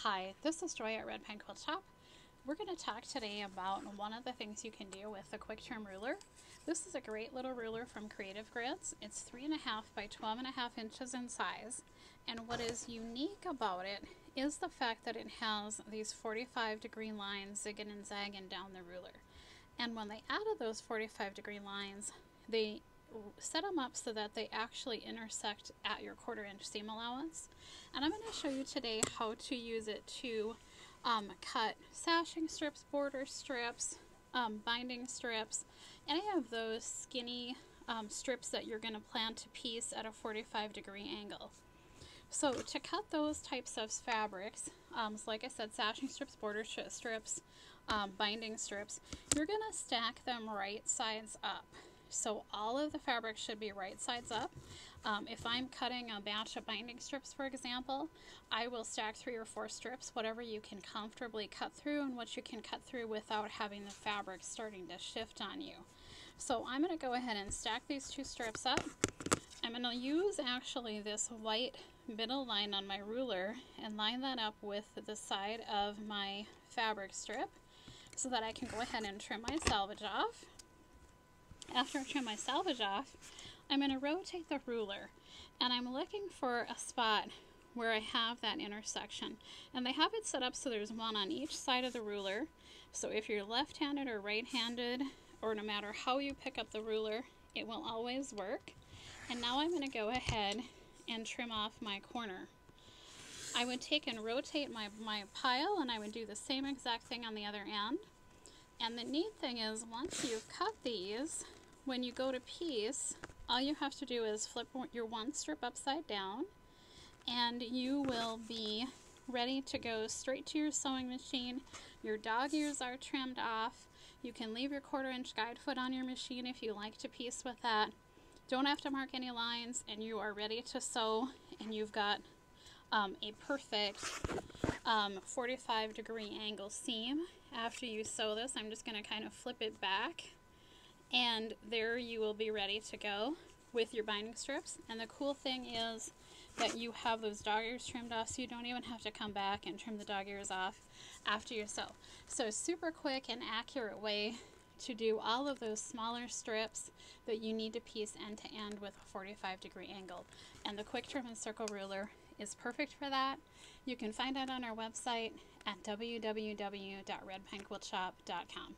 Hi, this is Joy at Red Pine Quilt Shop. We're going to talk today about one of the things you can do with the quick trim ruler. This is a great little ruler from Creative Grids. It's 3.5 by 12.5 inches in size, and what is unique about it is the fact that it has these 45-degree lines zigging and zagging down the ruler. And when they added those 45-degree lines, they set them up so that they actually intersect at your 1/4 inch seam allowance. And I'm going to show you today how to use it to cut sashing strips, border strips, binding strips, any of those skinny strips that you're going to plan to piece at a 45-degree angle. So to cut those types of fabrics, so like I said, sashing strips, border strips, binding strips, you're going to stack them right sides up. So all of the fabric should be right sides up. If I'm cutting a batch of binding strips, for example, I will stack 3 or 4 strips, whatever you can comfortably cut through and what you can cut through without having the fabric starting to shift on you. So I'm going to go ahead and stack these 2 strips up. I'm going to use actually this white middle line on my ruler and line that up with the side of my fabric strip so that I can go ahead and trim my salvage off. After I trim my salvage off, I'm going to rotate the ruler, and I'm looking for a spot where I have that intersection. And they have it set up so there's one on each side of the ruler. So if you're left-handed or right-handed, or no matter how you pick up the ruler, it will always work. And now I'm going to go ahead and trim off my corner. I would take and rotate my pile, and I would do the same exact thing on the other end. And the neat thing is, once you've cut these, when you go to piece, all you have to do is flip your one strip upside down, and you will be ready to go straight to your sewing machine. Your dog ears are trimmed off. You can leave your 1/4 inch guide foot on your machine if you like to piece with that. Don't have to mark any lines, and you are ready to sew, and you've got a perfect 45-degree angle seam. After you sew this, I'm just going to kind of flip it back, and there you will be ready to go with your binding strips. And the cool thing is that you have those dog ears trimmed off, so you don't even have to come back and trim the dog ears off after you sew. So super quick and accurate way to do all of those smaller strips that you need to piece end to end with a 45-degree angle. And the quick trim and circle ruler is perfect for that. You can find it on our website at www.redpinequiltshop.com.